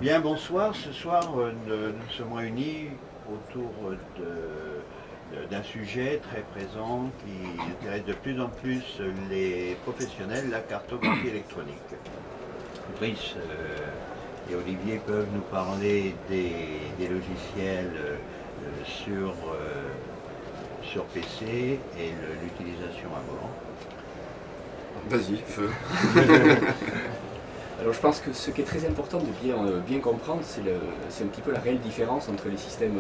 Bien, bonsoir. Ce soir, nous sommes réunis autour d'un sujet très présent qui intéresse de plus en plus les professionnels, la cartographie électronique. Brice et Olivier peuvent nous parler des logiciels sur PC et l'utilisation à bord. Vas-y, feu. Alors je pense que ce qui est très important de bien comprendre, c'est un petit peu la réelle différence entre les systèmes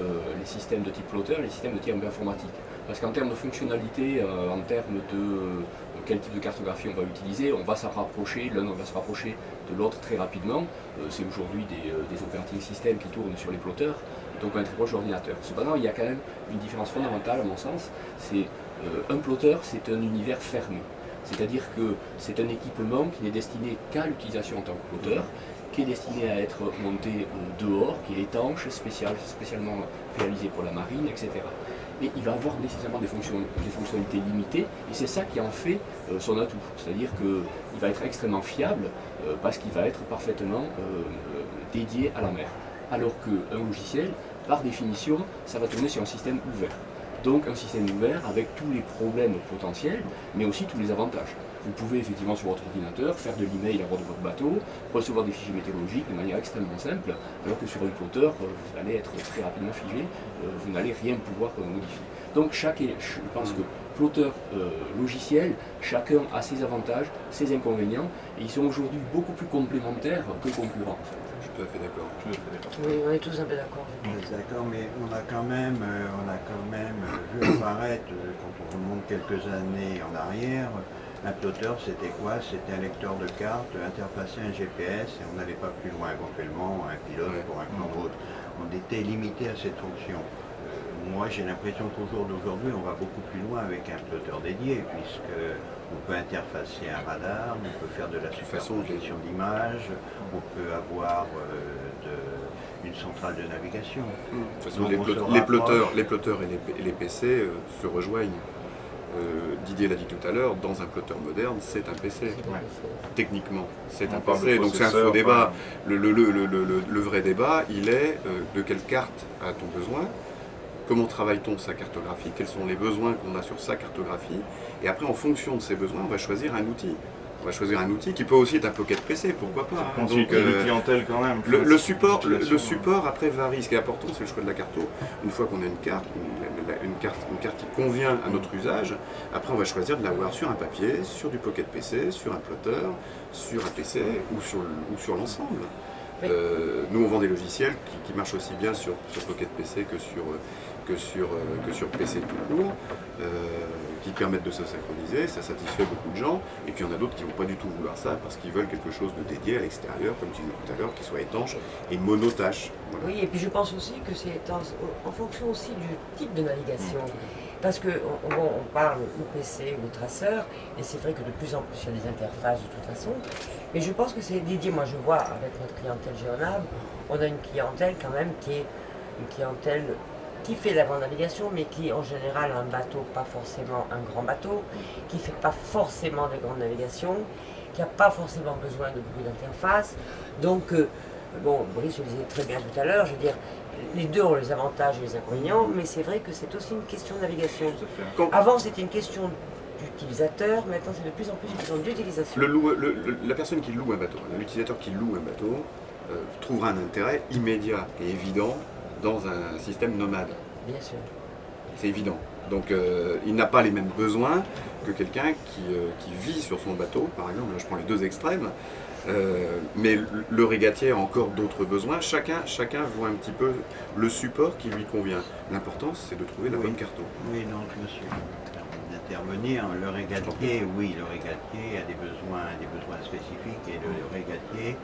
de type plotter et les systèmes de type informatique. Parce qu'en termes de fonctionnalité, en termes de quel type de cartographie on va utiliser, on va s'en rapprocher, l'un va se rapprocher de l'autre très rapidement. C'est aujourd'hui des operating systems qui tournent sur les plotters, donc on est très proche de l'ordinateur. Cependant, il y a quand même une différence fondamentale à mon sens, c'est un plotter, c'est un univers fermé. C'est-à-dire que c'est un équipement qui n'est destiné qu'à l'utilisation en tant que plotter, qui est destiné à être monté dehors, qui est étanche, spécialement réalisé pour la marine, etc. Mais il va avoir nécessairement des fonctionnalités limitées, et c'est ça qui en fait son atout. C'est-à-dire qu'il va être extrêmement fiable parce qu'il va être parfaitement dédié à la mer. Alors qu'un logiciel, par définition, ça va tourner sur un système ouvert. Donc un système ouvert avec tous les problèmes potentiels, mais aussi tous les avantages. Vous pouvez effectivement sur votre ordinateur faire de l'email à bord de votre bateau, recevoir des fichiers météorologiques de manière extrêmement simple, alors que sur un plotter, vous allez être très rapidement figé, vous n'allez rien pouvoir modifier. Donc je pense que plotter, logiciel, chacun a ses avantages, ses inconvénients, et ils sont aujourd'hui beaucoup plus complémentaires que concurrents. En fait. Je suis tout à fait d'accord. Oui, on est tous un peu d'accord. D'accord, mais on a quand même vu apparaître, quand on remonte quelques années en arrière, un plotter c'était quoi? C'était un lecteur de cartes, interfacé un GPS, et on n'allait pas plus loin, éventuellement un pilote pour un plan autre. On était limité à cette fonction. Moi j'ai l'impression qu'au jour d'aujourd'hui on va beaucoup plus loin avec un plotter dédié, puisque on peut interfacer un radar, on peut faire de la superposition d'images, on peut avoir une centrale de navigation. De toute façon, les plotters et les PC se rejoignent. Didier l'a dit tout à l'heure, dans un plotter moderne, c'est un PC. Techniquement, c'est un PC, donc c'est un faux débat. Le vrai débat, il est de quelle carte a-t-on besoin? Comment travaille-t-on sa cartographie? Quels sont les besoins qu'on a sur sa cartographie? Et après, en fonction de ces besoins, on va choisir un outil. On va choisir un outil qui peut aussi être un Pocket PC, pourquoi pas. Donc, une clientèle quand même. Le support après varie. Ce qui est important, c'est le choix de la carto. Une fois qu'on a une carte qui convient à notre usage, après on va choisir de l'avoir sur un papier, sur du Pocket PC, sur un plotter, sur un PC ou sur l'ensemble. Nous on vend des logiciels qui marchent aussi bien sur Pocket PC que sur PC tout court, qui permettent de se synchroniser, ça satisfait beaucoup de gens, et puis il y en a d'autres qui ne vont pas du tout vouloir ça parce qu'ils veulent quelque chose de dédié à l'extérieur, comme tu disais tout à l'heure, qui soit étanche et monotâche. Voilà. Oui, et puis je pense aussi que c'est en fonction aussi du type de navigation. Parce qu'on parle au PC ou au traceur, et c'est vrai que de plus en plus il y a des interfaces de toute façon, mais je pense que c'est dédié. Moi je vois avec notre clientèle Géonave, on a une clientèle quand même qui est une clientèle qui fait de la grande navigation, mais qui en général a un bateau, pas forcément un grand bateau, qui ne fait pas forcément de grande navigation, qui n'a pas forcément besoin de beaucoup d'interfaces. Donc, bon, Brice le disait très bien tout à l'heure, je veux dire, les deux ont les avantages et les inconvénients, mais c'est vrai que c'est aussi une question de navigation. Avant, c'était une question d'utilisateur, maintenant c'est de plus en plus une question d'utilisation. La personne qui loue un bateau, l'utilisateur qui loue un bateau, trouvera un intérêt immédiat et évident dans un système nomade. Bien sûr. C'est évident. Donc il n'a pas les mêmes besoins que quelqu'un qui vit sur son bateau, par exemple. Là, je prends les deux extrêmes. Mais le régatier a encore d'autres besoins. Chacun voit un petit peu le support qui lui convient. L'important, c'est de trouver la bonne carto. Oui, non, je me suis d'intervenir. Le régatier, oui, le régatier a des besoins spécifiques, et le régatier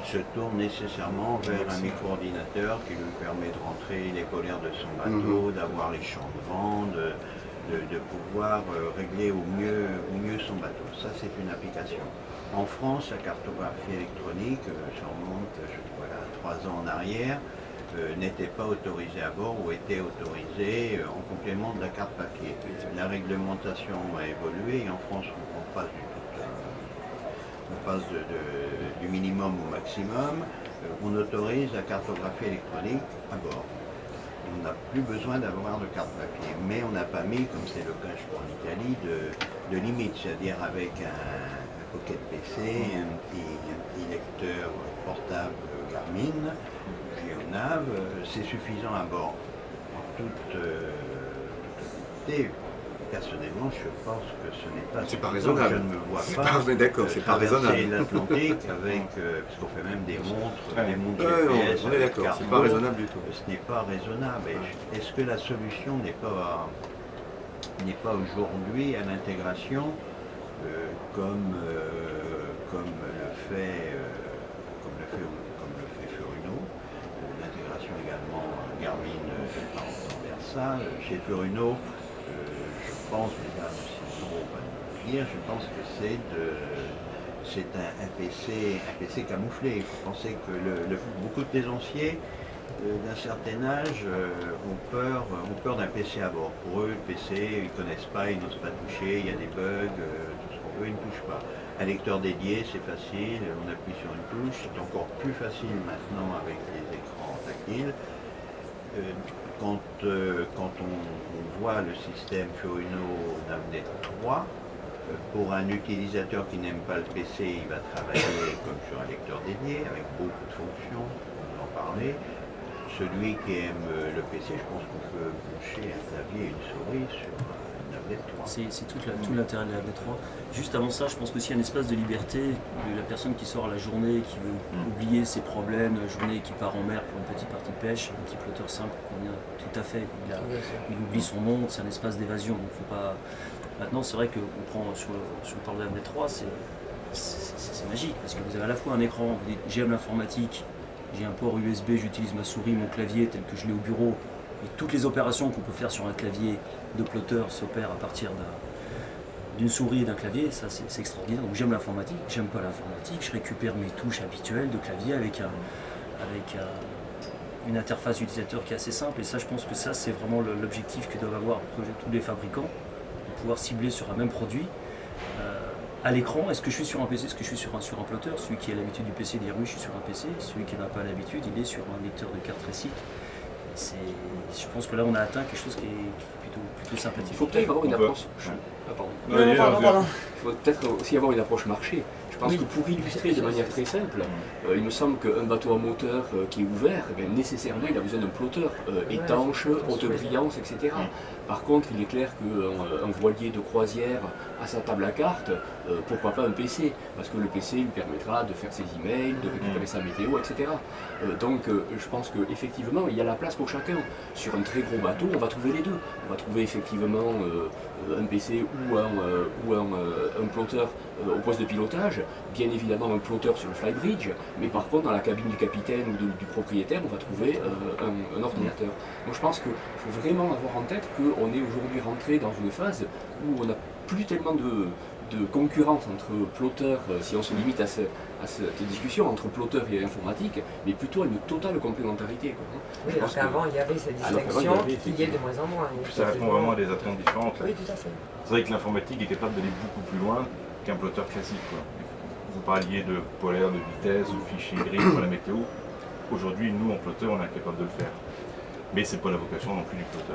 se tourne nécessairement vers un micro-ordinateur qui lui permet de rentrer les polaires de son bateau, d'avoir les champs de vent, de pouvoir régler au mieux son bateau. Ça, c'est une application. En France, la cartographie électronique, ça remonte, je crois, à 3 ans en arrière, n'était pas autorisée à bord ou était autorisée en complément de la carte papier. La réglementation a évolué et en France, on passe du minimum au maximum. on autorise la cartographie électronique à bord. On n'a plus besoin d'avoir de carte papier, mais on n'a pas mis, comme c'est le cas je crois en Italie, de limite, c'est-à-dire avec un Pocket PC, un petit lecteur portable Garmin, Geonav, c'est suffisant à bord. En toute honnêteté, personnellement, je pense que ce n'est pas C'est pas suffisant. raisonnable. Je ne me vois C'est pas, pas- d'accord, c'est pas traverser raisonnable. l'Atlantique avec, parce qu'on fait même des montres Ouais, GPS, on est avec d'accord, c'est cargo. pas raisonnable du tout. Ce n'est pas raisonnable. Est-ce que la solution n'est pas aujourd'hui à l'intégration comme le fait Furuno, l'intégration également Garmin vers ça. Chez Furuno, je pense, mesdames, si on va nous dire, je pense que c'est un PC camouflé. Il faut penser que beaucoup de plaisanciers d'un certain âge ont peur d'un PC à bord. Pour eux, le PC, ils ne connaissent pas, ils n'osent pas toucher, il y a des bugs, tout ce qu'on veut, ils ne touchent pas. Un lecteur dédié, c'est facile, on appuie sur une touche, c'est encore plus facile maintenant avec les écrans tactiles. Quand on voit le système Furuno Navnet 3, pour un utilisateur qui n'aime pas le PC, il va travailler comme sur un lecteur dédié, avec beaucoup de fonctions, on va en parler. Celui qui aime le PC, je pense qu'on peut brancher un clavier et une souris sur un Navnet 3. C'est tout l'intérêt de la V3. Juste avant ça, je pense qu'aussi un espace de liberté de la personne qui sort la journée, qui veut oublier ses problèmes, la journée qui part en mer pour une petite partie de pêche, un petit flotteur simple convient tout à fait. Il oublie son monde, c'est un espace d'évasion. Donc faut pas. Maintenant, c'est vrai qu'on prend sur le parle de la V3, c'est magique parce que vous avez à la fois un écran, vous dites j'aime l'informatique, j'ai un port USB, j'utilise ma souris, mon clavier tel que je l'ai au bureau. Et toutes les opérations qu'on peut faire sur un clavier de plotter s'opèrent à partir d'une souris et d'un clavier, ça c'est extraordinaire. Donc j'aime l'informatique, j'aime pas l'informatique, je récupère mes touches habituelles de clavier avec une interface utilisateur qui est assez simple. Et ça, je pense que ça, c'est vraiment l'objectif que doivent avoir tous les fabricants, de pouvoir cibler sur un même produit. À l'écran, est-ce que je suis sur un PC, est-ce que je suis sur un plotter? Celui qui a l'habitude du PC dit oui, je suis sur un PC. Celui qui n'a pas l'habitude, il est sur un lecteur de carte récique. Je pense que là, on a atteint quelque chose qui est plutôt sympathique. Il faut peut-être avoir une approche. Ah, pardon. Pardon. Il faut peut-être aussi avoir une approche marché. Je pense que pour illustrer de manière très simple, il me semble qu'un bateau à moteur qui est ouvert, nécessairement il a besoin d'un plotter étanche, haute brillance, etc. Par contre, il est clair qu'un voilier de croisière à sa table à cartes, pourquoi pas un PC? Parce que le PC lui permettra de faire ses emails, de récupérer sa météo, etc. Donc je pense qu'effectivement, il y a la place pour chacun. Sur un très gros bateau, on va trouver les deux. On va trouver effectivement un PC ou un plotter au poste de pilotage, bien évidemment un plotter sur le flybridge, mais par contre dans la cabine du capitaine ou du propriétaire, on va trouver un ordinateur. Donc je pense qu'il faut vraiment avoir en tête qu'on est aujourd'hui rentré dans une phase où on n'a plus tellement de concurrence entre plotteurs, si on se limite à cette discussion entre plotteurs et informatique, mais plutôt à une totale complémentarité. Oui, alors qu'avant il y avait cette distinction qui est de moins en moins. Puis ça répond vraiment à des attentes différentes. Oui, tout à fait. C'est vrai que l'informatique est capable d'aller beaucoup plus loin qu'un plotter classique, quoi. Vous parliez de polaire, de vitesse, de fichiers gris pour la météo. Aujourd'hui, nous, en plotter, on est incapable de le faire. Mais c'est pas la vocation non plus du plotter.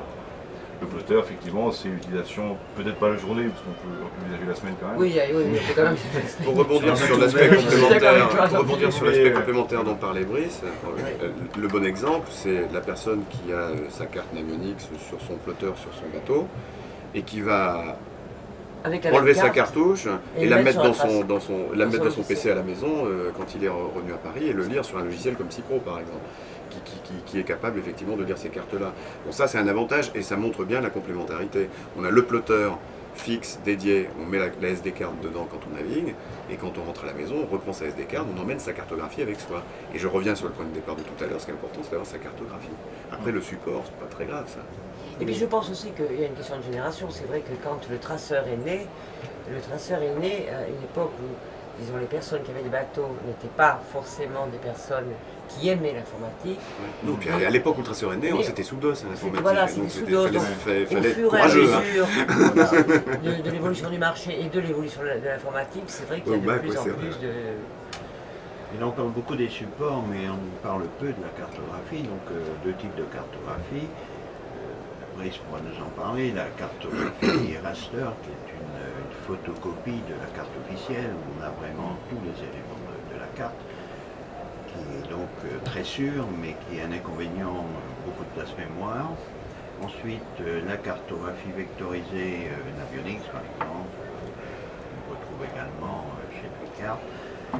Le plotter, effectivement, c'est l'utilisation, peut-être pas la journée, parce qu'on peut envisager la semaine quand même. Oui, quand même. Pour rebondir sur l'aspect complémentaire dont parlait Brice, le bon exemple, c'est la personne qui a sa carte Navionics sur son plotter, sur son bateau, et qui va enlever sa cartouche et la mettre dans son PC à la maison quand il est revenu à Paris et le lire sur un logiciel comme Cipro par exemple, qui est capable effectivement de lire ces cartes-là. Bon, ça c'est un avantage et ça montre bien la complémentarité. On a le plotter fixe, dédié, on met la SD card dedans quand on navigue, et quand on rentre à la maison, on reprend sa SD card, on emmène sa cartographie avec soi. Et je reviens sur le point de départ de tout à l'heure, ce qui est important, c'est d'avoir sa cartographie. Après, le support, c'est pas très grave, ça. Et puis je pense aussi qu'il y a une question de génération. C'est vrai que quand le traceur est né à une époque où, disons, les personnes qui avaient des bateaux n'étaient pas forcément des personnes qui aimaient l'informatique. Ouais. Donc à l'époque où le traceur est né, c'était sous DOS l'informatique. Voilà, c'était sous DOS. Fallait Au être fur et à courageux. mesure de l'évolution du marché et de l'évolution de l'informatique, c'est vrai qu'il y a de plus en plus Et là, on parle beaucoup des supports, mais on parle peu de la cartographie, donc deux types de cartographie. Brice pourra nous en parler, la cartographie raster, qui est une photocopie de la carte officielle, où on a vraiment tous les éléments de la carte, qui est donc très sûre, mais qui a un inconvénient, beaucoup de place mémoire. Ensuite, la cartographie vectorisée Navionics, par exemple, on retrouve également chez Picard.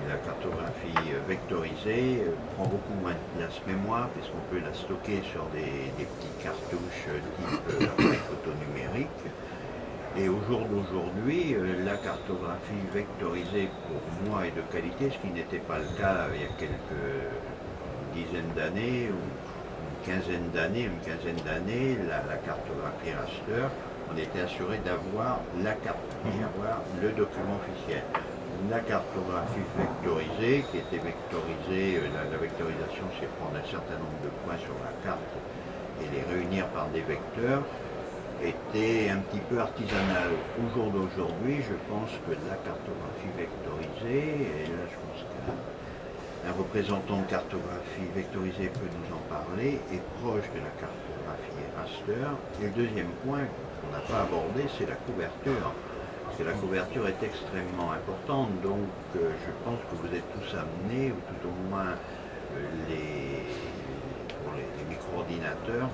La cartographie vectorisée prend beaucoup moins de place mémoire puisqu'on peut la stocker sur des petites cartouches type appareil photo numérique. Et au jour d'aujourd'hui, la cartographie vectorisée pour moi est de qualité, ce qui n'était pas le cas il y a quelques dizaines d'années ou une quinzaine d'années. La cartographie raster, on était assuré d'avoir la carte, d'avoir le document officiel. La cartographie vectorisée, qui était vectorisée, la vectorisation c'est prendre un certain nombre de points sur la carte et les réunir par des vecteurs, était un petit peu artisanale. Au jour d'aujourd'hui, je pense que la cartographie vectorisée, et là je pense qu'un représentant de cartographie vectorisée peut nous en parler, est proche de la cartographie raster. Et le deuxième point qu'on n'a pas abordé, c'est la couverture. Parce que la couverture est extrêmement importante, donc je pense que vous êtes tous amenés, ou tout au moins pour les micro-ordinateurs,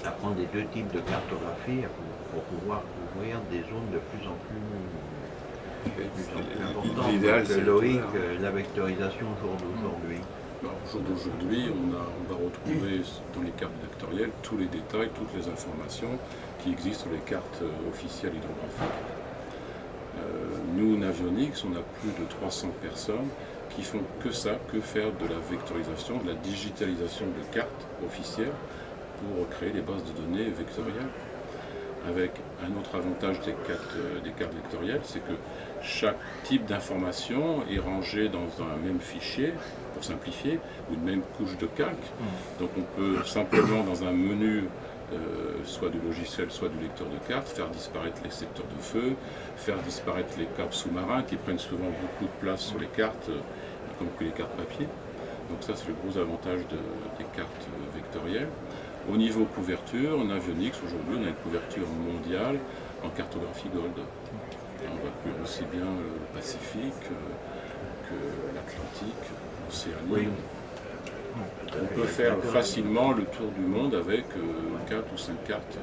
à prendre les deux types de cartographie pour pouvoir couvrir des zones de plus en plus importantes. L'idéal, Donc, c'est Loïc, la vectorisation au jour d'aujourd'hui. Au jour d'aujourd'hui, on va retrouver dans les cartes vectorielles tous les détails, toutes les informations qui existent sur les cartes officielles hydrographiques. Nous, Navionics, on a plus de 300 personnes qui font que ça, que faire de la vectorisation, de la digitalisation de cartes officielles pour créer des bases de données vectorielles. Avec un autre avantage des cartes vectorielles, c'est que chaque type d'information est rangé dans un même fichier, pour simplifier, ou une même couche de calque. Donc on peut simplement, dans un menu, soit du logiciel, soit du lecteur de cartes, faire disparaître les secteurs de feu, faire disparaître les câbles sous-marins qui prennent souvent beaucoup de place sur les cartes, y compris les cartes papier. Donc ça, c'est le gros avantage des cartes vectorielles. Au niveau couverture, en Navionics, aujourd'hui, on a une couverture mondiale en cartographie Gold. Et on va couvrir aussi bien le Pacifique que l'Atlantique, l'Océanie. Oui. On peut faire facilement le tour du monde avec 4 ou 5 cartes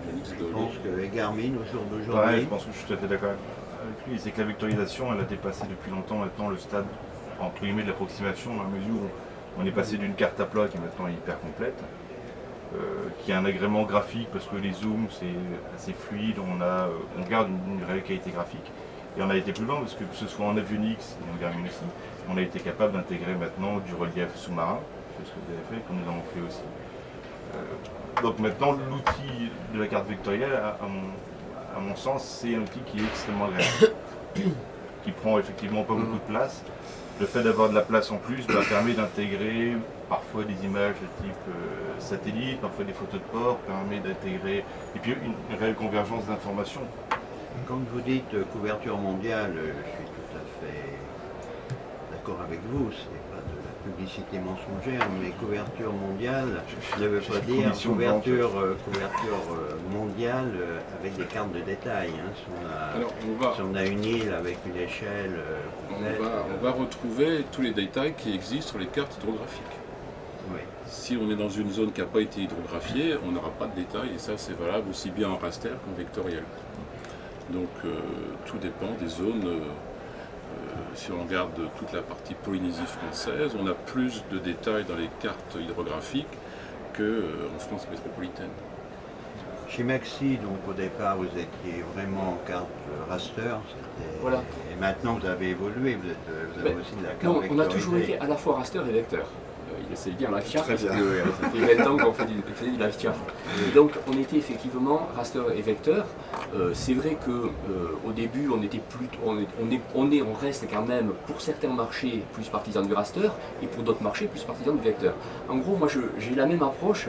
Navionics Je Gold. pense que Garmin, au jour Pareil, d'aujourd'hui, je pense que je suis tout à fait d'accord avec lui. C'est que la vectorisation, elle a dépassé depuis longtemps maintenant le stade entre guillemets de l'approximation, dans la mesure où on est passé d'une carte à plat qui est maintenant hyper complète, qui a un agrément graphique parce que les zooms c'est assez fluide, on garde une réelle qualité graphique. Et on a été plus loin parce que ce soit en Navionics et en Garmin aussi, on a été capable d'intégrer maintenant du relief sous-marin, c'est ce que vous avez fait, comme nous avons fait aussi. Donc maintenant, l'outil de la carte vectorielle, à mon sens, c'est un outil qui est extrêmement agréable, qui prend effectivement pas beaucoup de place. Le fait d'avoir de la place en plus permet d'intégrer parfois des images de type satellite, parfois des photos de port, permet d'intégrer, et puis une réelle convergence d'informations. quand vous dites couverture mondiale, je suis tout à fait d'accord avec vous, c'est pas de la publicité mensongère, mais couverture mondiale ne veut pas dire couverture mondiale avec des cartes de détail. Hein. Alors, Si on a une île avec une échelle complète, on va retrouver tous les détails qui existent sur les cartes hydrographiques. oui. Si on est dans une zone qui n'a pas été hydrographiée, on n'aura pas de détails, et ça c'est valable aussi bien en raster qu'en vectoriel. Donc tout dépend des zones. Si on regarde toute la partie Polynésie française, on a plus de détails dans les cartes hydrographiques qu'en France métropolitaine. Chez Maxi, donc au départ vous étiez vraiment en carte raster, Voilà. Et maintenant vous avez évolué, vous avez aussi de la carte Non, on a vectorisée. toujours été à la fois raster et vecteur. Il essaye bien la charte, Très parce bien. que ça fait 20 ans qu'on fait du live chart. Et donc on était effectivement raster et vecteur. C'est vrai que au début on était plutôt, on reste quand même pour certains marchés plus partisans du raster et pour d'autres marchés plus partisans du vecteur. En gros, moi j'ai la même approche.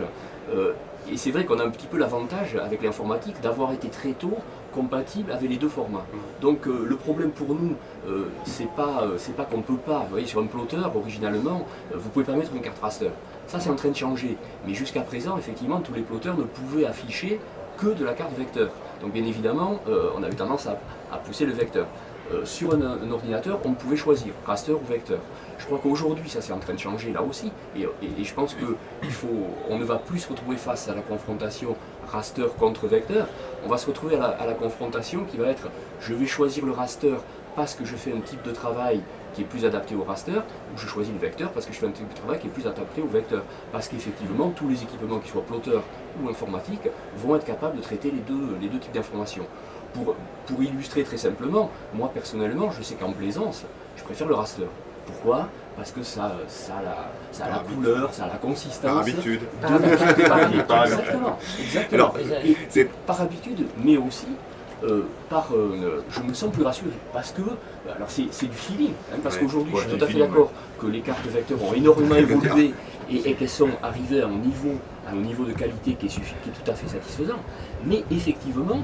Et c'est vrai qu'on a un petit peu l'avantage avec l'informatique d'avoir été très tôt compatible avec les deux formats. Donc le problème pour nous, c'est pas qu'on ne peut pas. Vous voyez, sur un plotter, originalement, vous pouvez pas mettre une carte raster. Ça, c'est en train de changer. Mais jusqu'à présent, effectivement, tous les plotters ne pouvaient afficher que de la carte vecteur. Donc bien évidemment, on avait tendance à pousser le vecteur. Sur un ordinateur, on pouvait choisir raster ou vecteur. Je crois qu'aujourd'hui, ça c'est en train de changer là aussi, et je pense qu'on ne va plus se retrouver face à la confrontation raster contre vecteur. On va se retrouver à la confrontation qui va être, je vais choisir le raster parce que je fais un type de travail qui est plus adapté au raster, ou je choisis le vecteur parce que je fais un type de travail qui est plus adapté au vecteur. Parce qu'effectivement, tous les équipements, qu'ils soient plotter ou informatiques, vont être capables de traiter les deux types d'informations. Pour illustrer très simplement, moi personnellement, je sais qu'en plaisance, je préfère le raster. Pourquoi? Parce que ça a la couleur, ça a la consistance. Par habitude. Exactement. Alors, Et par habitude, mais aussi je me sens plus rassuré. Parce que, alors c'est du feeling, hein, parce qu'aujourd'hui, je suis tout à fait d'accord que les cartes vecteurs ont énormément évolué et qu'elles sont arrivées à un niveau de qualité qui est tout à fait satisfaisant. Mais effectivement,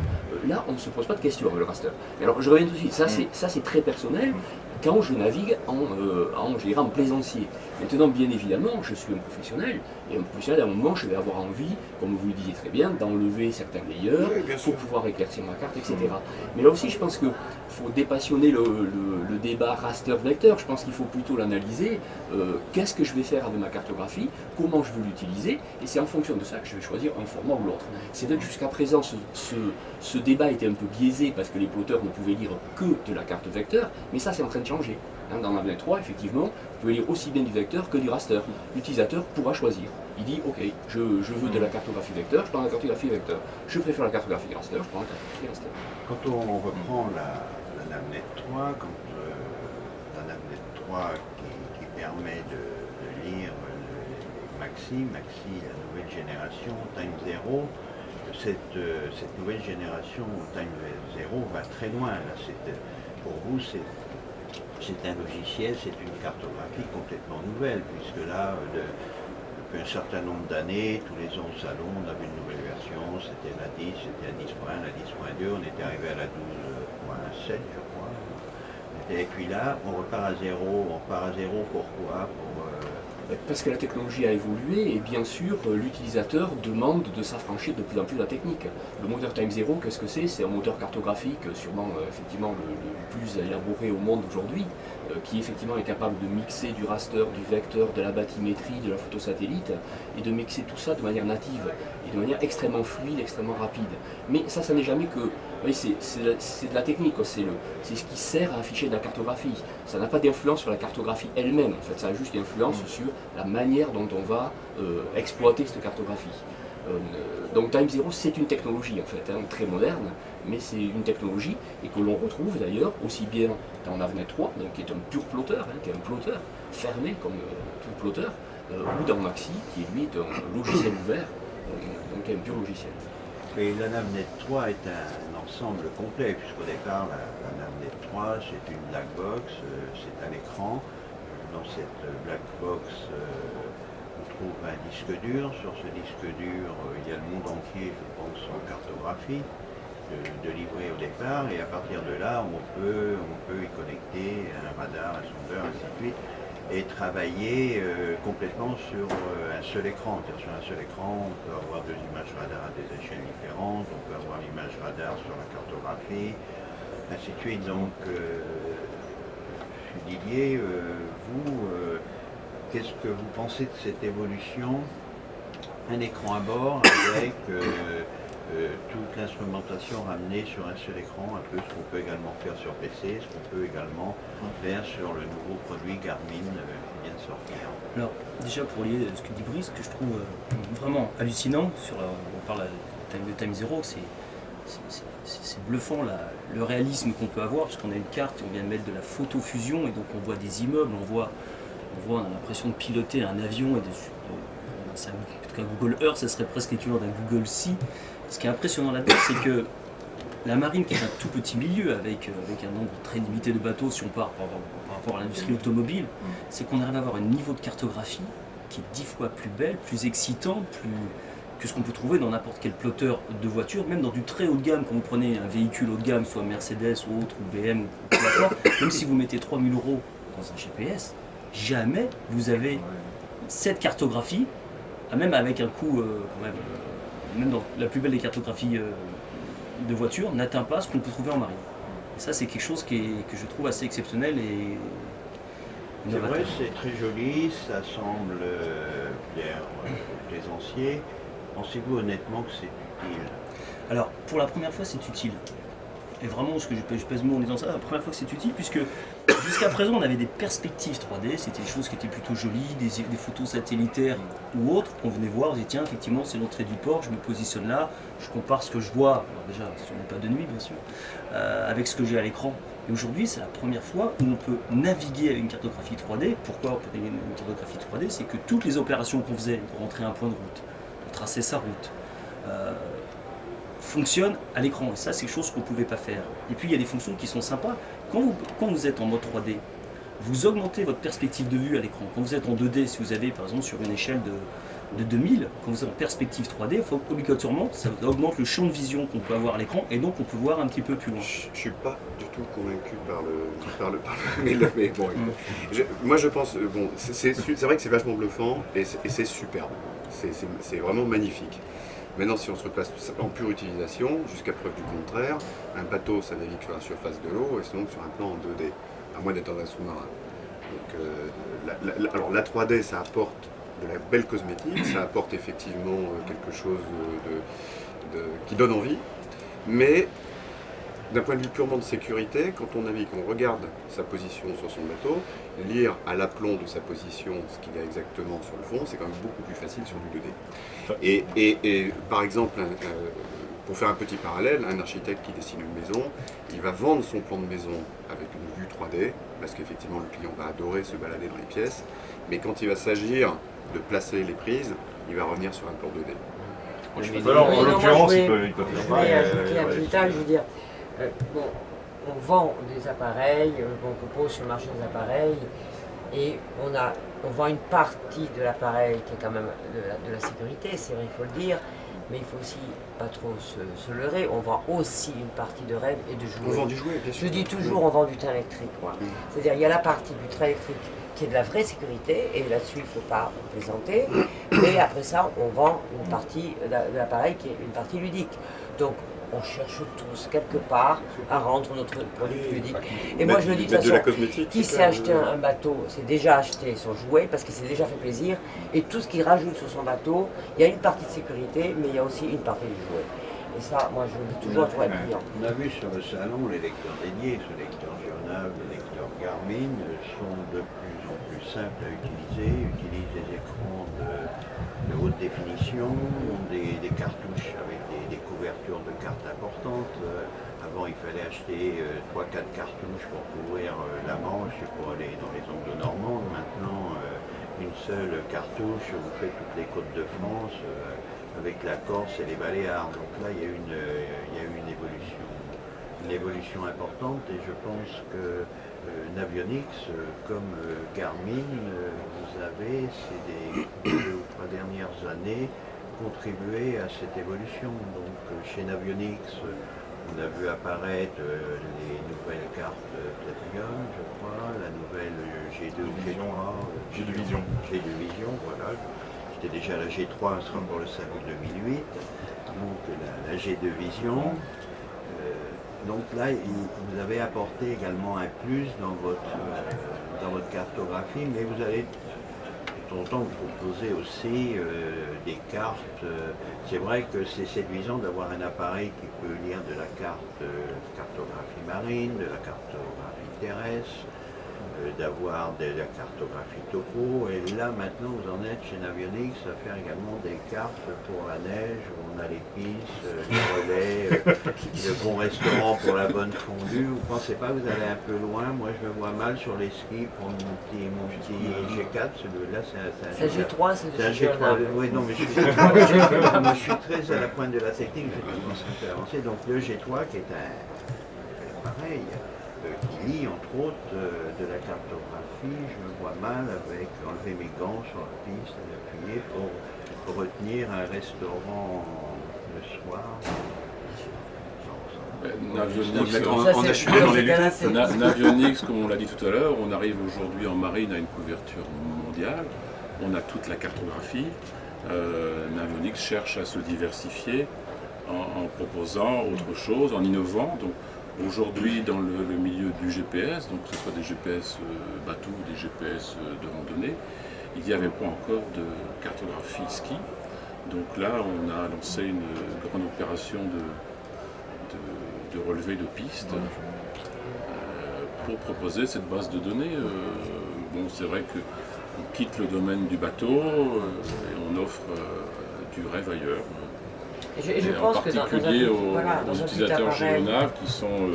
là, on ne se pose pas de questions avec le raster. Alors, je reviens tout de suite, ça c'est très personnel. Quand je navigue en plaisancier. Maintenant, bien évidemment, je suis un professionnel, et un professionnel, à un moment, je vais avoir envie, comme vous le disiez très bien, d'enlever certains layers pour pouvoir éclaircir ma carte, etc. Mais là aussi, je pense qu'il faut dépassionner le débat raster-vecteur. Je pense qu'il faut plutôt l'analyser. Qu'est-ce que je vais faire avec ma cartographie? Comment je veux l'utiliser? Et c'est en fonction de ça que je vais choisir un format ou l'autre. C'est vrai que jusqu'à présent, ce débat était un peu biaisé parce que les plotters ne pouvaient lire que de la carte vecteur, mais ça, c'est en train de changer. Dans Navnet 3, effectivement, vous pouvez lire aussi bien du vecteur que du raster. L'utilisateur pourra choisir. Il dit, ok, je veux de la cartographie vecteur, je prends la cartographie vecteur. Je préfère la cartographie raster, je prends la cartographie raster. Quand on reprend la Navnet 3, la Navnet 3 qui permet de lire Maxi, la nouvelle génération, Time Zero, cette nouvelle génération Time Zero va très loin. Là, pour vous, c'est un logiciel, c'est une cartographie complètement nouvelle, puisque là, depuis un certain nombre d'années, tous les ans au salon, on avait une nouvelle version, c'était la 10, c'était la 10.1, la 10.2, on était arrivé à la 12.7, je crois. Et puis là, on repart à zéro. On repart à zéro, pourquoi? Parce que la technologie a évolué et bien sûr l'utilisateur demande de s'affranchir de plus en plus de la technique. Le moteur Time Zero, qu'est-ce que c'est? C'est un moteur cartographique sûrement effectivement le plus élaboré au monde aujourd'hui, qui effectivement est capable de mixer du raster, du vecteur, de la bathymétrie, de la photosatellite, et de mixer tout ça de manière native et de manière extrêmement fluide, extrêmement rapide. Mais ça n'est jamais que... Oui, c'est de la technique, c'est ce qui sert à afficher de la cartographie. Ça n'a pas d'influence sur la cartographie elle-même, en fait, ça a juste une influence sur la manière dont on va exploiter cette cartographie. Donc Time Zero, c'est une technologie en fait, très moderne, mais c'est une technologie et que l'on retrouve d'ailleurs aussi bien dans Navnet 3, donc, qui est un pur plotter, qui est un plotter fermé comme tout plotter, ou dans Maxi, qui lui est un logiciel ouvert, donc un pur logiciel. Et la Navnet 3 est un ensemble complet, puisqu'au départ, la Navnet 3, c'est une black box, c'est à l'écran. Dans cette black box, on trouve un disque dur. Sur ce disque dur, il y a le monde entier, je pense, en cartographie, de livrer au départ. Et à partir de là, on peut y connecter un radar, un sondeur, ainsi de suite, et travailler complètement sur un seul écran. Sur un seul écran, on peut avoir deux images radar à des échelles différentes, on peut avoir l'image radar sur la cartographie, ainsi de suite. Donc, Didier, vous, qu'est-ce que vous pensez de cette évolution? Un écran à bord avec toute l'instrumentation ramenée sur un seul écran, un peu ce qu'on peut également faire sur PC, ce qu'on peut également faire sur le nouveau produit Garmin qui vient de sortir. Alors, déjà pour lier ce que dit Brice, ce que je trouve vraiment hallucinant, on parle de Time Zero, c'est bluffant le réalisme qu'on peut avoir, parce qu'on a une carte, on vient de mettre de la photofusion, et donc on voit des immeubles, on a l'impression de piloter un avion, et en tout cas Google Earth, ça serait presque l'équivalent d'un Google Sea. Ce qui est impressionnant là-dedans, c'est que la marine, qui est un tout petit milieu avec un nombre très limité de bateaux, si on part par rapport à l'industrie automobile, c'est qu'on arrive à avoir un niveau de cartographie qui est 10 fois plus belle, plus excitant, que ce qu'on peut trouver dans n'importe quel plotter de voiture, même dans du très haut de gamme, quand vous prenez un véhicule haut de gamme, soit Mercedes ou autre, ou BM, ou peu importe, même si vous mettez 3000 € dans un GPS, jamais vous avez cette cartographie, même avec un coût, même dans la plus belle des cartographies de voiture, n'atteint pas ce qu'on peut trouver en marine. Et ça, c'est quelque chose que je trouve assez exceptionnel et C'est innovateur. vrai, c'est très joli, ça semble plaire aux plaisanciers. Pensez-vous honnêtement que c'est utile? Alors, pour la première fois, c'est utile. Et vraiment, ce que je pèse le mot en disant ça, la première fois que c'est utile, puisque jusqu'à présent, on avait des perspectives 3D, c'était des choses qui étaient plutôt jolies, des photos satellitaires ou autres qu'on venait voir, on disait tiens, effectivement, c'est l'entrée du port, je me positionne là, je compare ce que je vois, alors déjà, si on n'est pas de nuit, bien sûr, avec ce que j'ai à l'écran. Et aujourd'hui, c'est la première fois où on peut naviguer avec une cartographie 3D. Pourquoi une cartographie 3D? C'est que toutes les opérations qu'on faisait, de rentrer un point de route, de tracer sa route, fonctionne à l'écran. Et ça, c'est quelque chose qu'on ne pouvait pas faire. Et puis, il y a des fonctions qui sont sympas. Quand vous êtes en mode 3D, vous augmentez votre perspective de vue à l'écran. Quand vous êtes en 2D, si vous avez, par exemple, sur une échelle de 2000, quand vous êtes en perspective 3D, il faut obligatoirement, ça augmente le champ de vision qu'on peut avoir à l'écran, et donc on peut voir un petit peu plus loin. Je ne suis pas du tout convaincu mais bon, moi je pense, bon, c'est vrai que c'est vachement bluffant et c'est superbe. C'est vraiment magnifique. Maintenant, si on se replace en pure utilisation, jusqu'à preuve du contraire, un bateau, ça navigue sur la surface de l'eau et c'est donc sur un plan en 2D, à moins d'être dans un sous-marin. Donc, alors la 3D, ça apporte de la belle cosmétique, ça apporte effectivement quelque chose qui donne envie, mais d'un point de vue purement de sécurité, quand on navigue, on regarde sa position sur son bateau, lire à l'aplomb de sa position ce qu'il y a exactement sur le fond, c'est quand même beaucoup plus facile sur du 2D. Et par exemple, pour faire un petit parallèle, un architecte qui dessine une maison, il va vendre son plan de maison avec une vue 3D, parce qu'effectivement le client va adorer se balader dans les pièces, mais quand il va s'agir de placer les prises, il va revenir sur un plan 2D. Alors, en Oui, non, l'occurrence, moi, il peut je faire voulais ça. ajouter un petit détail, je veux dire, bon, on vend des appareils, on propose sur le marché des appareils, et on vend une partie de l'appareil qui est quand même de la sécurité, c'est vrai, il faut le dire, mais il faut aussi pas trop se leurrer, on vend aussi une partie de rêve et de jouets. On vend du jouet, bien sûr. Je dis toujours, on vend du train électrique, moi. C'est-à-dire, il y a la partie du train électrique qui est de la vraie sécurité, et là-dessus, il ne faut pas plaisanter. Mais après ça, on vend une partie de l'appareil qui est une partie ludique. Donc, on cherche tous, quelque part, à rendre notre produit plus ludique. Et moi, je le dis de toute de la façon, cosmétique. qui s'est acheté un bateau, s'est déjà acheté son jouet, parce qu'il s'est déjà fait plaisir. Et tout ce qu'il rajoute sur son bateau, il y a une partie de sécurité, mais il y a aussi une partie du jouet. Et ça, moi, je le dis toujours à tous les clients. On a vu sur le salon les lecteurs dédiés, ce lecteur Journal, les lecteurs Garmin sont de plus en plus simples à utiliser, utilisent des écrans de haute définition, des cartouches avec des couvertures de cartes importantes. Avant, il fallait acheter 3-4 cartouches pour couvrir la Manche et pour aller dans les angles normands. Maintenant, une seule cartouche, vous faites toutes les côtes de France. Avec la Corse et les Baléares. Donc là, il y a eu une évolution importante et je pense que Navionics, comme Garmin, vous avez, ces 2 ou 3 dernières années, contribué à cette évolution. Donc chez Navionics, on a vu apparaître les nouvelles cartes Platinum, je crois, la nouvelle G2, G3, G2 Vision, voilà. C'était déjà la G3, ce sera pour le salon 2008, donc la G2 Vision. Donc là, vous avez apporté également un plus dans votre cartographie, mais vous allez de temps en temps vous proposer aussi des cartes. C'est vrai que c'est séduisant d'avoir un appareil qui peut lire de la cartographie marine, de la cartographie terrestre, d'avoir de la cartographie topo, et là maintenant vous en êtes chez Navionics à faire également des cartes pour la neige, où on a les pistes, les relais, le bon restaurant pour la bonne fondue. Vous pensez pas que vous allez un peu loin? Moi je me vois mal sur les skis pour mon petit G4, celui-là c'est un G3, c'est un de G3. G3. Oui, non, mais je suis très à la pointe de la technique, je commence un peu avancé. Donc le G3 qui est pareil, qui lit entre autres de la cartographie, je me vois mal avec enlever mes gants sur la piste et appuyer pour retenir un restaurant le soir. Navionics, comme on l'a dit tout à l'heure, on arrive aujourd'hui en marine à une couverture mondiale, on a toute la cartographie. Navionics cherche à se diversifier en proposant autre chose, en innovant. Donc, aujourd'hui, dans le milieu du GPS, donc que ce soit des GPS bateaux ou des GPS de randonnée, il n'y avait pas encore de cartographie ski. Donc là, on a lancé une grande opération de relevé de pistes pour proposer cette base de données. Bon, c'est vrai qu'on quitte le domaine du bateau et on offre du rêve ailleurs. Et je pense en particulier aux utilisateurs géonaves qui sont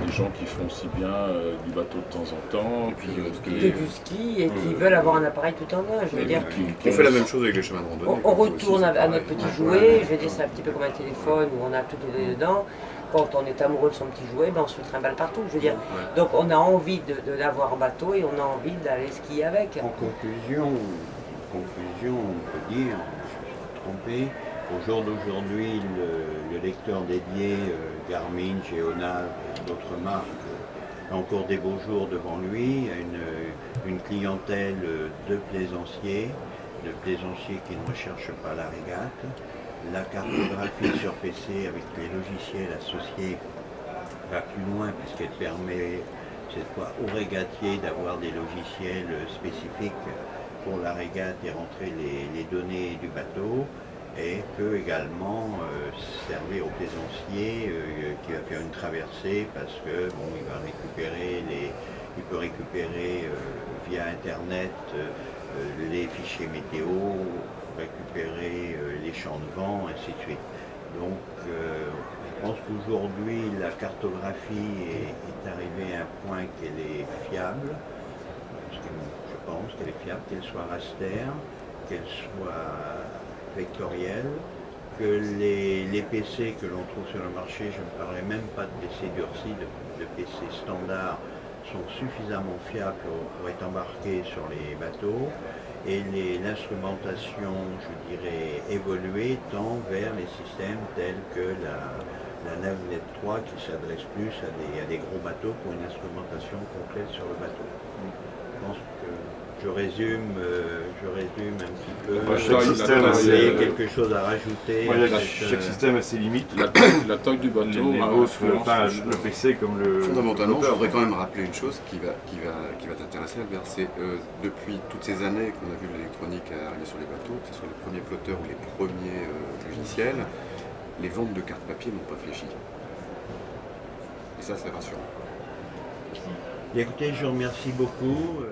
des gens qui font aussi bien du bateau de temps en temps, que du ski et qui veulent avoir un appareil tout en un. Je veux dire, On fait la même chose avec les chemins de randonnée. on retourne à notre petit jouet. Je veux dire, c'est un petit peu comme un téléphone où on a toutes les données dedans. Quand on est amoureux de son petit jouet, ben on se trimballe partout. Je veux dire, donc on a envie de l'avoir en bateau et on a envie d'aller skier avec. En conclusion, on peut dire, je me suis trompé, au jour d'aujourd'hui, le lecteur dédié Garmin, Geonav et d'autres marques a encore des beaux jours devant lui, a une clientèle de plaisanciers qui ne recherchent pas la régate. La cartographie sur PC avec les logiciels associés va plus loin puisqu'elle permet cette fois aux régatiers d'avoir des logiciels spécifiques pour la régate et rentrer les données du bateau, et peut également servir au plaisancier qui va faire une traversée parce que bon, il peut récupérer via internet les fichiers météo, récupérer les champs de vent, ainsi de suite. Donc je pense qu'aujourd'hui la cartographie est arrivée à un point qu'elle est fiable, parce que je pense qu'elle est fiable, qu'elle soit raster, qu'elle soit vectorielle, que les PC que l'on trouve sur le marché, je ne parlerai même pas de PC durcis, de PC standards, sont suffisamment fiables pour être embarqués sur les bateaux, et l'instrumentation, je dirais, évoluée tend vers les systèmes tels que la Navnet 3 qui s'adresse plus à des gros bateaux pour une instrumentation complète sur le bateau. Je pense que je résume un petit peu. Chaque système a quelque chose à rajouter. Chaque système a ses limites. La taille du bateau le PC comme le. Fondamentalement, je voudrais quand même rappeler une chose qui va t'intéresser, Albert. C'est depuis toutes ces années qu'on a vu l'électronique arriver sur les bateaux, que ce soit les premiers plotteurs ou les premiers logiciels, les ventes de cartes papier n'ont pas fléchi. Et ça, c'est rassurant. Écoutez, je vous remercie beaucoup.